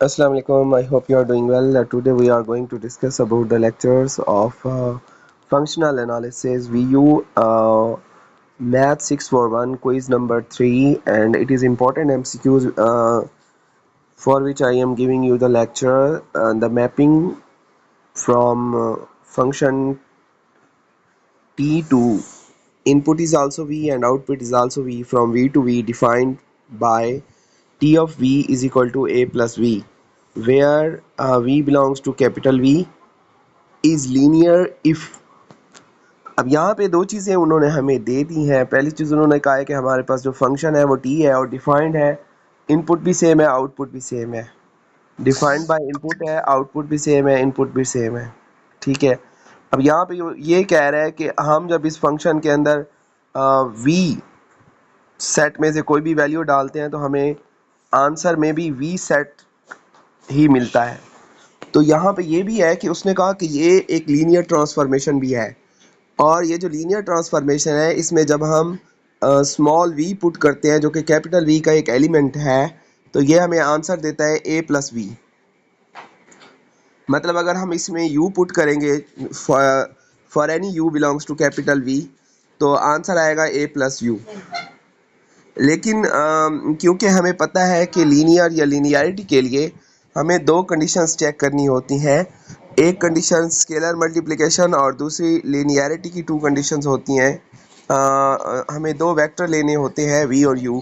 Assalamu alaikum. I hope you are doing well. Today we are going to discuss about the lectures of functional analysis VU Math 641 quiz number 3, and it is important MCQs for which I am giving you the lecture. The mapping from function T to input is also V and output is also V from V to V defined by T of V is equal to A plus V, where V belongs to capital V is linear if. अब यहाँ पे दो चीज़ें उन्होंने हमें दे दी हैं. पहली चीज़ उन्होंने कहा है कि हमारे पास जो फंक्शन है वो टी है और डिफाइंड है, इनपुट भी सेम है आउटपुट भी सेम है. डिफाइंड बाय इनपुट है, आउटपुट भी सेम है, इनपुट भी सेम है. ठीक है. अब यहाँ पे ये कह रहा है कि हम जब इस फंक्शन के अंदर वी सेट में से कोई भी वैल्यू डालते हैं तो हमें आंसर में भी वी सेट ही मिलता है. तो यहाँ पे ये भी है कि उसने कहा कि ये एक लीनियर ट्रांसफॉर्मेशन भी है, और ये जो लीनियर ट्रांसफॉर्मेशन है इसमें जब हम स्मॉल वी पुट करते हैं जो कि कैपिटल वी का एक एलिमेंट है, तो ये हमें आंसर देता है ए प्लस वी. मतलब अगर हम इसमें u पुट करेंगे for any u belongs to capital V, तो आंसर आएगा a प्लस यू. लेकिन क्योंकि हमें पता है कि लीनियर या लीनियरिटी के लिए हमें दो कंडीशंस चेक करनी होती हैं. एक कंडीशन स्केलर मल्टीप्लिकेशन और दूसरी लीनियरिटी की टू कंडीशंस होती हैं. हमें दो वेक्टर लेने होते हैं v और u,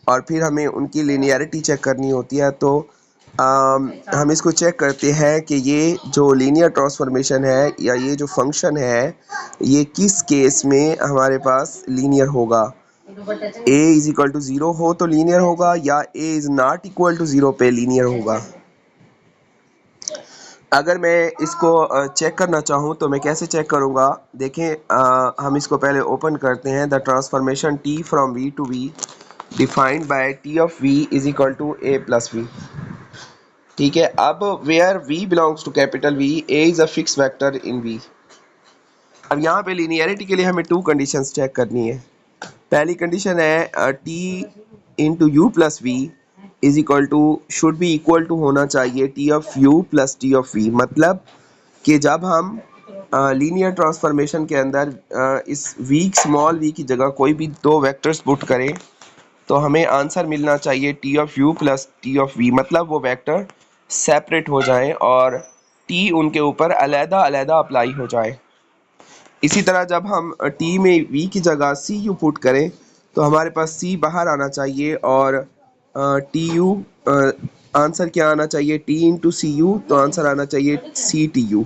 और फिर हमें उनकी लीनियरिटी चेक करनी होती है. तो हम इसको चेक करते हैं कि ये जो लीनियर ट्रांसफॉर्मेशन है या ये जो फंक्शन है ये किस केस में हमारे पास लीनियर होगा. a इज इक्वल टू 0 हो तो लीनियर होगा, या a is not equal to 0 पे लीनियर होगा. अगर मैं इसको चेक करना चाहूँ तो मैं कैसे चेक करूँगा. देखें, हम इसको पहले ओपन करते हैं. The transformation t from v to v defined by t of v is equal to a plus v. ठीक है. अब where v belongs to capital V, a is a fix vector in V. अब यहाँ पे linearity के लिए हमें to conditions check करनी है. पहली कंडीशन है t into u plus v is equal to should be equal to होना चाहिए t of u plus t of v. मतलब कि जब हम लीनियर ट्रांसफॉर्मेशन के अंदर इस वीक स्मॉल v की जगह कोई भी दो वेक्टर्स पुट करें तो हमें आंसर मिलना चाहिए t of u plus t of v. मतलब वो वेक्टर सेपरेट हो जाएं और t उनके ऊपर अलहदा अलहदा अप्लाई हो जाए. इसी तरह जब हम t में v की जगह सी यू पुट करें तो हमारे पास c बाहर आना चाहिए और टी यू आंसर क्या आना चाहिए, t इंटू सी यू, तो आंसर आना चाहिए सी टी यू.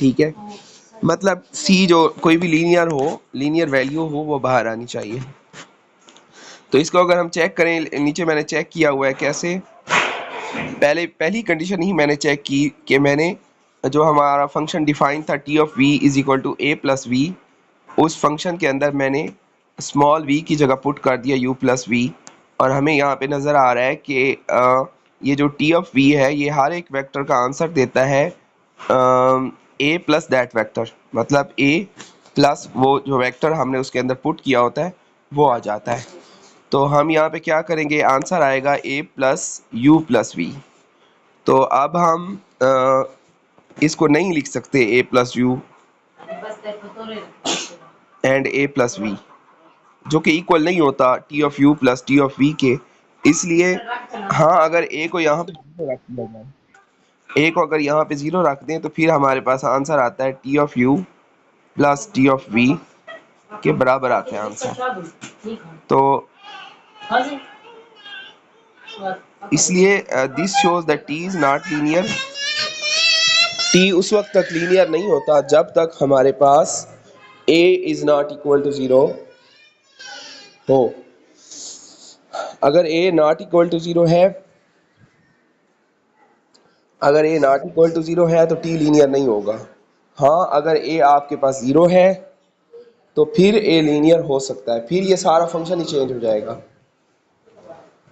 ठीक है. मतलब c जो कोई भी लीनियर हो, लीनियर वैल्यू हो, वो बाहर आनी चाहिए. तो इसको अगर हम चेक करें, नीचे मैंने चेक किया हुआ है कैसे. पहली कंडीशन ही मैंने चेक की कि मैंने जो हमारा फंक्शन डिफाइन था t of v is equal to a plus v, उस फंक्शन के अंदर मैंने स्मॉल v की जगह पुट कर दिया u प्लस वी, और हमें यहाँ पे नज़र आ रहा है कि ये जो t ऑफ v है ये हर एक वेक्टर का आंसर देता है a प्लस दैट वेक्टर. मतलब a प्लस वो जो वेक्टर हमने उसके अंदर पुट किया होता है वो आ जाता है. तो हम यहाँ पे क्या करेंगे, आंसर आएगा a plus U plus V. तो अब हम इसको नहीं लिख सकते a plus U and a plus V, जो कि इक्वल नहीं होता t of u plus t of v के. इसलिए हाँ, अगर a को यहाँ पे 0 रख दिया जाए, a को अगर यहाँ पे 0 रख दें तो फिर हमारे पास आंसर आता है t of u plus t of v के बराबर आता है आंसर. तो इसलिए this shows that t is not linear. t उस वक्त तक लीनियर नहीं होता जब तक हमारे पास a is not equal to 0 हो. अगर a नॉट इक्वल टू 0 है, अगर a नॉट इक्वल टू 0 है तो t लीनियर नहीं होगा. हाँ, अगर a आपके पास 0 है तो फिर a लीनियर हो सकता है, फिर ये सारा फंक्शन ही चेंज हो जाएगा.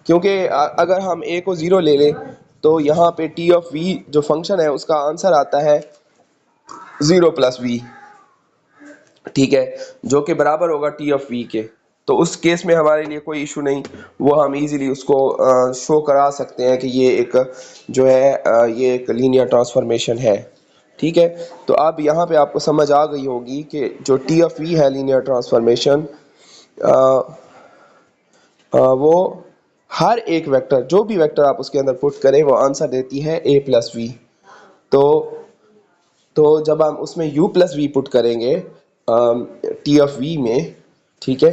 क्योंकि अगर हम a को 0 ले लें तो यहाँ पे t ऑफ v जो फंक्शन है उसका आंसर आता है 0 प्लस v. ठीक है, जो कि बराबर होगा t ऑफ v के. تو اس کیس میں ہمارے لیے کوئی ایشو نہیں، وہ ہم ایزیلی اس کو شو کرا سکتے ہیں کہ یہ ایک جو ہے یہ ایک لینئر ٹرانسفارمیشن ہے. ٹھیک ہے، تو اب یہاں پہ آپ کو سمجھ آ گئی ہوگی کہ جو ٹی آف وی ہے لینئر ٹرانسفارمیشن، وہ ہر ایک ویکٹر، جو بھی ویکٹر آپ اس کے اندر پٹ کریں وہ آنسر دیتی ہے اے پلس وی. تو جب ہم اس میں یو پلس وی پٹ کریں گے ٹی آف وی میں، ٹھیک ہے،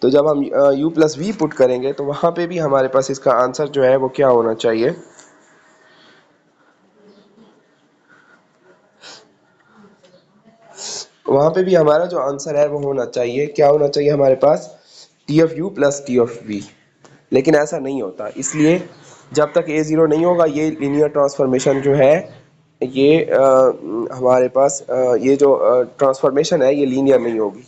تو جب ہم یو پلس وی پٹ کریں گے تو وہاں پہ بھی ہمارے پاس اس کا آنسر جو ہے وہ کیا ہونا چاہیے، وہاں پہ بھی ہمارا جو آنسر ہے وہ ہونا چاہیے، کیا ہونا چاہیے ہمارے پاس، T of U plus T of V. لیکن ایسا نہیں ہوتا، اس لیے جب تک اے زیرو نہیں ہوگا یہ لینئر ٹرانسفارمیشن جو ہے یہ ہمارے پاس یہ جو ٹرانسفارمیشن ہے یہ لینئر نہیں ہوگی.